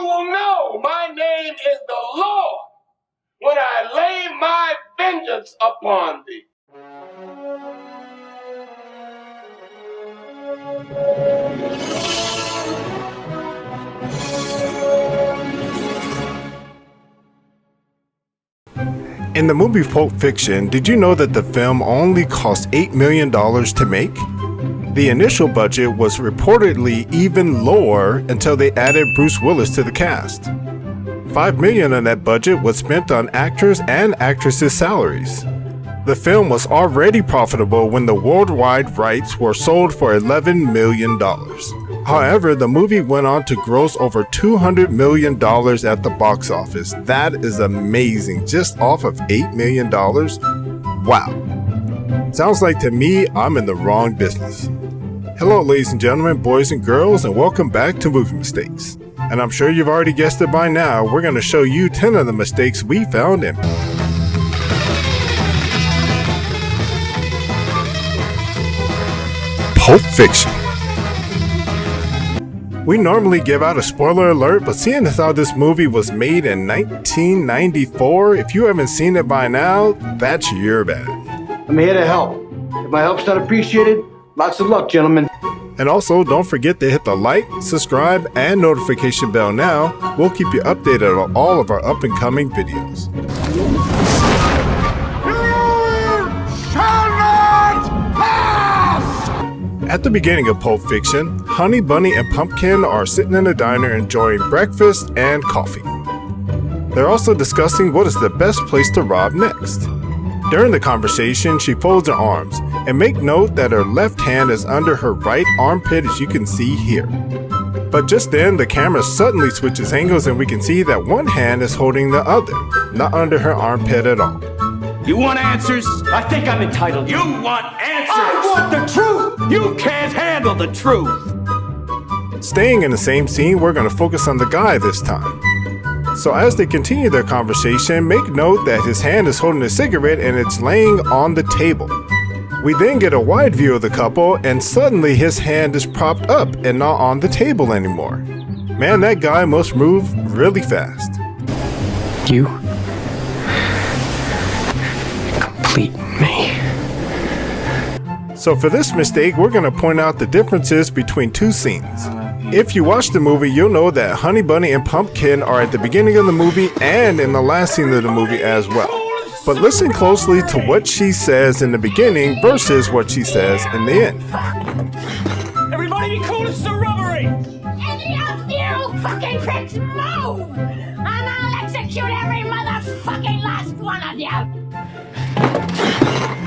will know my name is the Lord when I lay my vengeance upon thee. In the movie Pulp Fiction, did you know that the film only cost $8 million to make? The initial budget was reportedly even lower until they added Bruce Willis to the cast. $5 million of that budget was spent on actors and actresses' salaries. The film was already profitable when the worldwide rights were sold for $11 million. However, the movie went on to gross over $200 million at the box office. That is amazing, just off of $8 million. Wow. Sounds like to me, I'm in the wrong business. Hello, ladies and gentlemen, boys and girls, and welcome back to Movie Mistakes. And I'm sure you've already guessed it by now, we're going to show you 10 of the mistakes we found in Pulp Fiction. We normally give out a spoiler alert, but seeing as how this movie was made in 1994, if you haven't seen it by now, that's your bad. I'm here to help. If my help's not appreciated, lots of luck, gentlemen. And also, don't forget to hit the like, subscribe, and notification bell now. We'll keep you updated on all of our up-and-coming videos. At the beginning of Pulp Fiction, Honey Bunny and Pumpkin are sitting in a diner enjoying breakfast and coffee. They're also discussing what is the best place to rob next. During the conversation, she folds her arms, and make note that her left hand is under her right armpit, as you can see here. But just then, the camera suddenly switches angles and we can see that one hand is holding the other, not under her armpit at all. You want answers? I think I'm entitled. You want answers? I want the truth! You can't handle the truth! Staying in the same scene, we're going to focus on the guy this time. So as they continue their conversation, make note that his hand is holding a cigarette and it's laying on the table. We then get a wide view of the couple and suddenly his hand is propped up and not on the table anymore. Man, that guy must move really fast. You complete me. So for this mistake, we're going to point out the differences between two scenes. If you watch the movie, you'll know that Honey Bunny and Pumpkin are at the beginning of the movie and in the last scene of the movie as well. But listen closely to what she says in the beginning versus what she says in the end. Everybody be cool, this is a robbery! Any of you fucking pricks move! And I'll execute every motherfucking last one of you!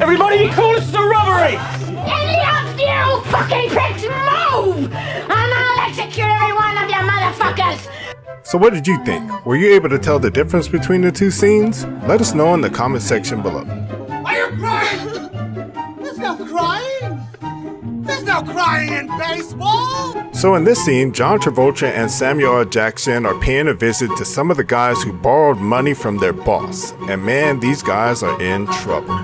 Everybody be cool, this is a robbery! Any of you fucking pricks move! And I'll execute every one of you motherfuckers! So what did you think? Were you able to tell the difference between the two scenes? Let us know in the comment section below. Are you crying? There's no crying! There's no crying in baseball! So in this scene, John Travolta and Samuel L. Jackson are paying a visit to some of the guys who borrowed money from their boss. And man, these guys are in trouble.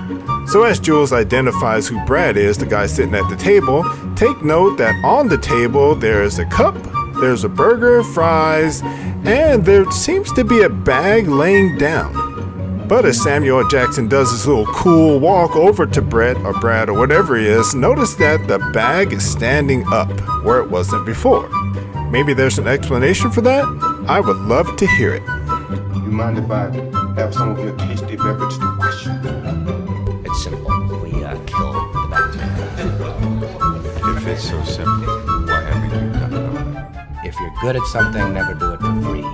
So as Jules identifies who Brad is, the guy sitting at the table, take note that on the table there is a cup, there's a burger, fries, and there seems to be a bag laying down. But as Samuel L. Jackson does his little cool walk over to Brett or Brad or whatever he is, notice that the bag is standing up where it wasn't before. Maybe there's an explanation for that? I would love to hear it. You mind if I have some of your tasty beverage to wash? It's simple. We kill the bacteria. If it's so simple, why haven't you done it? If you're good at something, never do it for free.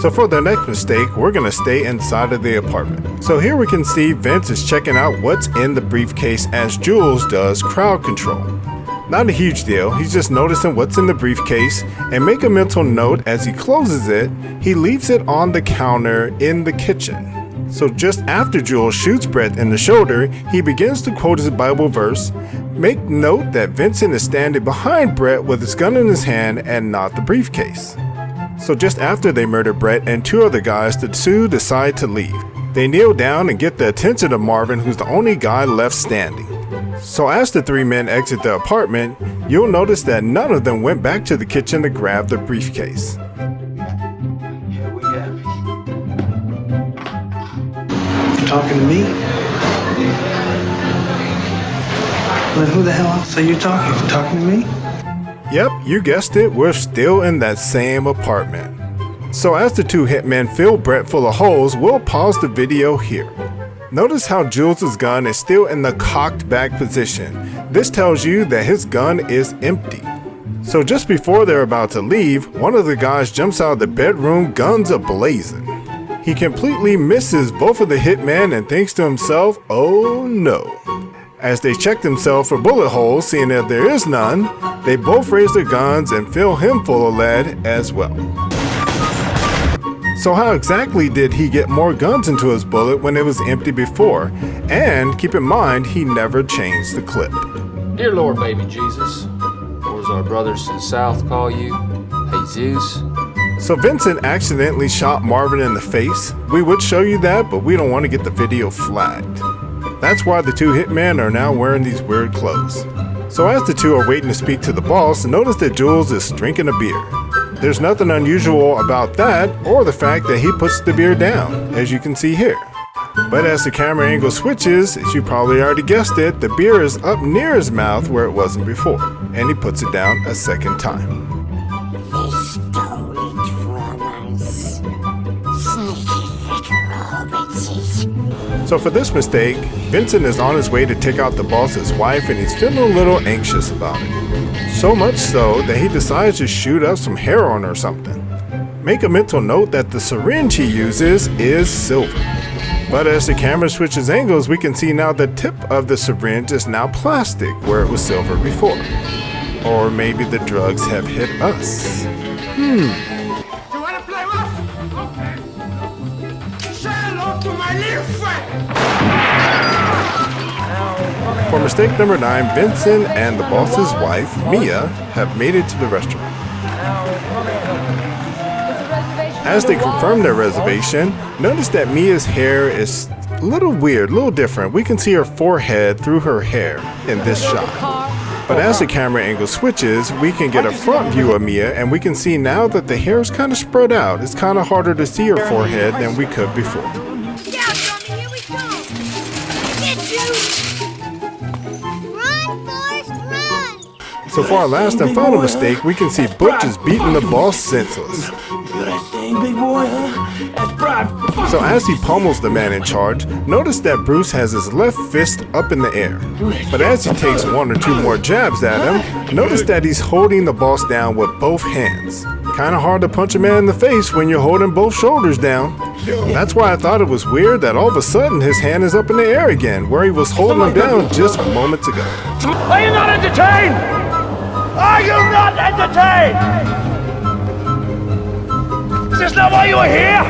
So for the next mistake, we're going to stay inside of the apartment. So here we can see Vince is checking out what's in the briefcase as Jules does crowd control. Not a huge deal, he's just noticing what's in the briefcase, and make a mental note as he closes it, he leaves it on the counter in the kitchen. So just after Jules shoots Brett in the shoulder, he begins to quote his Bible verse. Make note that Vincent is standing behind Brett with his gun in his hand and not the briefcase. So just after they murder Brett and two other guys, the two decide to leave. They kneel down and get the attention of Marvin, who's the only guy left standing. So as the three men exit the apartment, you'll notice that none of them went back to the kitchen to grab the briefcase. talking to me? Well, who the hell else are you talking to? Talking to me? Yep, you guessed it, we're still in that same apartment. So as the two hitmen fill Brett full of holes, we'll pause the video here. Notice how Jules' gun is still in the cocked back position. This tells you that his gun is empty. So just before they're about to leave, one of the guys jumps out of the bedroom, guns a-blazing. He completely misses both of the hitmen and thinks to himself, oh no. As they check themselves for bullet holes, seeing that there is none, they both raise their guns and fill him full of lead as well. So how exactly did he get more guns into his bullet when it was empty before? And keep in mind, he never changed the clip. Dear Lord, baby Jesus, or as our brothers to the south call you, Jesus. So Vincent accidentally shot Marvin in the face. We would show you that, but we don't want to get the video flagged. That's why the two hitmen are now wearing these weird clothes. So as the two are waiting to speak to the boss, notice that Jules is drinking a beer. There's nothing unusual about that, or the fact that he puts the beer down, as you can see here. But as the camera angle switches, as you probably already guessed it, the beer is up near his mouth where it wasn't before, and he puts it down a second time. They stole it from us. Sneaky little bitches. So for this mistake, Vincent is on his way to take out the boss's wife and he's feeling a little anxious about it. So much so that he decides to shoot up some heroin or something. Make a mental note that the syringe he uses is silver. But as the camera switches angles, we can see now the tip of the syringe is now plastic where it was silver before. Or maybe the drugs have hit us. You want to play rough? Okay. Say hello to my little friend. For mistake number 9, Vincent and the boss's wife, Mia, have made it to the restaurant. As they confirm their reservation, notice that Mia's hair is a little weird, a little different. We can see her forehead through her hair in this shot. But as the camera angle switches, we can get a front view of Mia and we can see now that the hair is kind of spread out. It's kind of harder to see her forehead than we could before. Yeah, Tommy, here we go. Get you. Run, Forrest, run. So for our last and final mistake, we can see Butch is beating the boss senseless. Big boy, huh? That's pride. So as he pummels the man in charge, notice that Bruce has his left fist up in the air. But as he takes 1 or 2 more jabs at him, notice that he's holding the boss down with both hands. Kinda hard to punch a man in the face when you're holding both shoulders down. That's why I thought it was weird that all of a sudden his hand is up in the air again, where he was holding him down just moments ago. Are you not entertained? Are you not entertained? Is this not why you are here?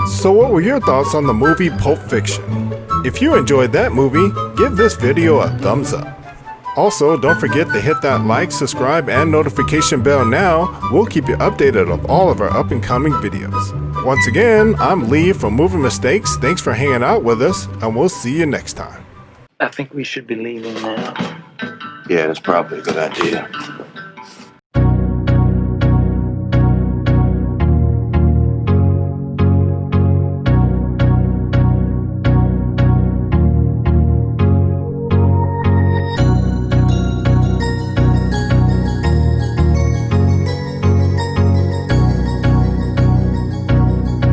So what were your thoughts on the movie Pulp Fiction? If you enjoyed that movie, give this video a thumbs up. Also, don't forget to hit that like, subscribe, and notification bell now. We'll keep you updated of all of our up and coming videos. Once again, I'm Lee from Movie Mistakes. Thanks for hanging out with us, and we'll see you next time. I think we should be leaving now. Yeah, that's probably a good idea.